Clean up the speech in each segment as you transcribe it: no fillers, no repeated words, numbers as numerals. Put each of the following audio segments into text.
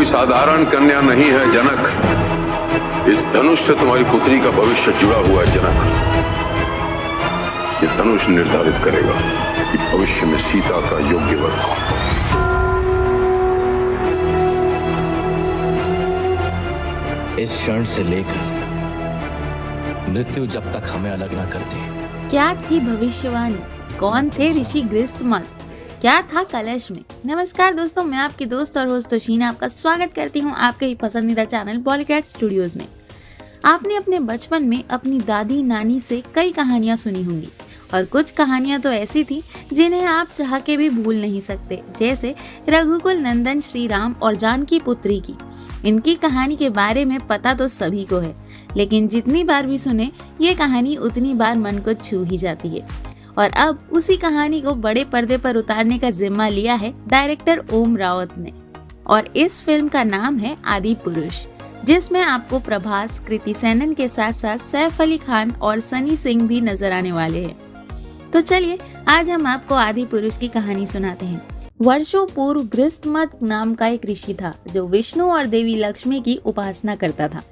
साधारण कन्या नहीं है जनक। इस धनुष से तुम्हारी पुत्री का भविष्य जुड़ा हुआ है जनक। ये धनुष निर्धारित करेगा कि भविष्य में सीता का योग्य वर कौन। इस क्षण से लेकर मृत्यु जब तक हमें अलग ना कर दे। क्या थी भविष्यवाणी? कौन थे ऋषि गृहस्थमद? क्या था कलश में? नमस्कार दोस्तों, मैं आपकी दोस्त और होस्ट तोशीना आपका स्वागत करती हूँ आपके ही पसंदीदा चैनल पॉलीकैट स्टूडियोज में। आपने अपने बचपन में अपनी दादी नानी से कई कहानियां सुनी होंगी और कुछ कहानियां तो ऐसी थी जिन्हें आप चाह के भी भूल नहीं सकते, जैसे रघुकुल नंदन श्री राम और जानकी पुत्री की। इनकी कहानी के बारे में पता तो सभी को है, लेकिन जितनी बार भी सुने ये कहानी उतनी बार मन को छू ही जाती है। और अब उसी कहानी को बड़े पर्दे पर उतारने का जिम्मा लिया है डायरेक्टर ओम रावत ने, और इस फिल्म का नाम है आदि पुरुष, जिसमें आपको प्रभास, कृति सेनन के साथ साथ सैफ अली खान और सनी सिंह भी नजर आने वाले हैं। तो चलिए आज हम आपको आदि पुरुष की कहानी सुनाते हैं। वर्षों पूर्व गृहस्थमद नाम का एक ऋषि था जो विष्णु और देवी लक्ष्मी की उपासना करता था।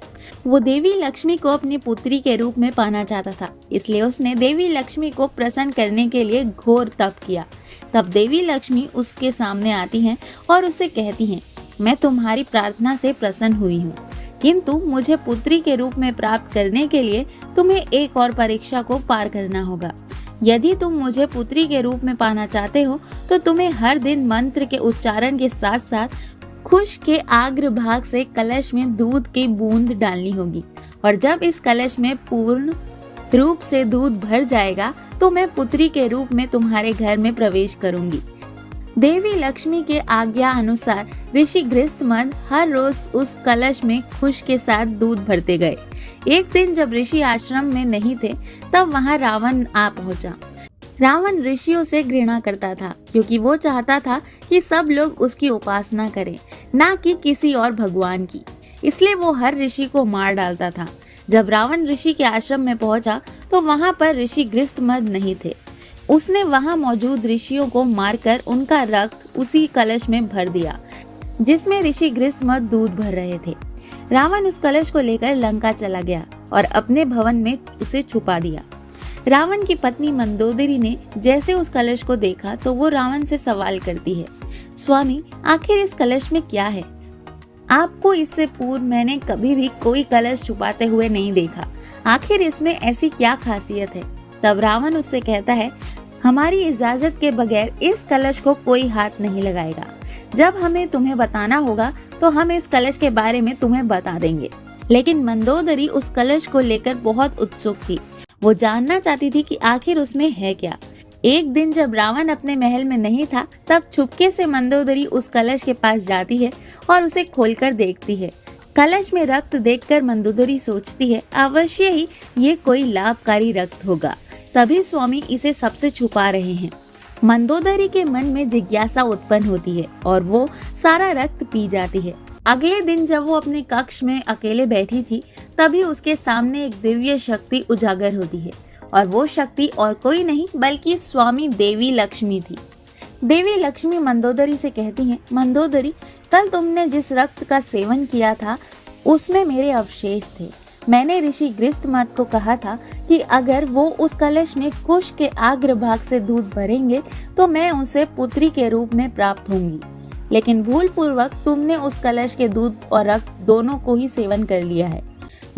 वो देवी लक्ष्मी को अपनी पुत्री के रूप में पाना चाहता था, इसलिए उसने देवी लक्ष्मी को प्रसन्न करने के लिए घोर तप किया। तब देवी लक्ष्मी उसके सामने आती हैं और उससे कहती हैं, मैं तुम्हारी प्रार्थना से प्रसन्न हुई हूँ, किंतु मुझे पुत्री के रूप में प्राप्त करने के लिए तुम्हें एक और परीक्षा को पार करना होगा। यदि तुम मुझे पुत्री के रूप में पाना चाहते हो तो तुम्हें हर दिन मंत्र के उच्चारण के साथ साथ खुश के आग्र भाग से कलश में दूध की बूंद डालनी होगी, और जब इस कलश में पूर्ण रूप से दूध भर जाएगा तो मैं पुत्री के रूप में तुम्हारे घर में प्रवेश करूंगी। देवी लक्ष्मी के आज्ञा अनुसार ऋषि गृहस्थमद हर रोज उस कलश में खुश के साथ दूध भरते गए। एक दिन जब ऋषि आश्रम में नहीं थे तब वहां रावण आ पहुंचा। रावण ऋषियों से घृणा करता था क्योंकि वो चाहता था कि सब लोग उसकी उपासना करें, ना कि किसी और भगवान की। इसलिए वो हर ऋषि को मार डालता था। जब रावण ऋषि के आश्रम में पहुंचा तो वहां पर ऋषि गृहस्थमद नहीं थे। उसने वहां मौजूद ऋषियों को मारकर उनका रक्त उसी कलश में भर दिया जिसमें ऋषि गृहस्थमद दूध भर रहे थे। रावण उस कलश को लेकर लंका चला गया और अपने भवन में उसे छुपा दिया। रावण की पत्नी मंदोदरी ने जैसे उस कलश को देखा तो वो रावण से सवाल करती है, स्वामी आखिर इस कलश में क्या है? आपको इससे पूर्व मैंने कभी भी कोई कलश छुपाते हुए नहीं देखा, आखिर इसमें ऐसी क्या खासियत है? तब रावण उससे कहता है, हमारी इजाजत के बगैर इस कलश को कोई हाथ नहीं लगाएगा। जब हमें तुम्हें बताना होगा तो हम इस कलश के बारे में तुम्हें बता देंगे। लेकिन मंदोदरी उस कलश को लेकर बहुत उत्सुक थी। वो जानना चाहती थी कि आखिर उसमें है क्या। एक दिन जब रावण अपने महल में नहीं था तब छुपके से मंदोदरी उस कलश के पास जाती है और उसे खोलकर देखती है। कलश में रक्त देखकर मंदोदरी सोचती है, अवश्य ही ये कोई लाभकारी रक्त होगा, तभी स्वामी इसे सबसे छुपा रहे हैं। मंदोदरी के मन में जिज्ञासा उत्पन्न होती है और वो सारा रक्त पी जाती है। अगले दिन जब वो अपने कक्ष में अकेले बैठी थी तभी उसके सामने एक दिव्य शक्ति उजागर होती है, और वो शक्ति और कोई नहीं बल्कि स्वामी देवी लक्ष्मी थी। देवी लक्ष्मी मंदोदरी से कहती हैं, मंदोदरी कल तुमने जिस रक्त का सेवन किया था उसमें मेरे अवशेष थे। मैंने ऋषि गृहस्थमद को कहा था कि अगर वो उस कलश में कुश के आग्र भाग से दूध भरेंगे तो मैं उनसे पुत्री के रूप में प्राप्त होंगी, लेकिन भूल पूर्वक तुमने उस कलश के दूध और रक्त दोनों को ही सेवन कर लिया है।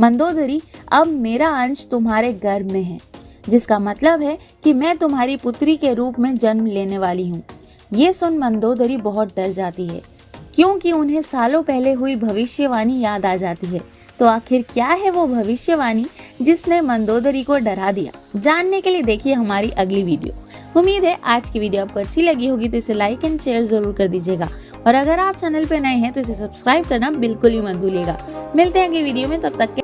मंदोदरी अब मेरा अंश तुम्हारे गर्भ में है, जिसका मतलब है कि मैं तुम्हारी पुत्री के रूप में जन्म लेने वाली हूँ। ये सुन मंदोदरी बहुत डर जाती है क्योंकि उन्हें सालों पहले हुई भविष्यवाणी याद आ जाती है। तो आखिर क्या है वो भविष्यवाणी जिसने मंदोदरी को डरा दिया? जानने के लिए देखिए हमारी अगली वीडियो। उम्मीद है आज की वीडियो आपको अच्छी लगी होगी, तो इसे लाइक एंड शेयर जरूर कर दीजिएगा, और अगर आप चैनल पे नए हैं तो इसे सब्सक्राइब करना बिल्कुल ही मत भूलिएगा। मिलते हैं अगली वीडियो में, तब तक के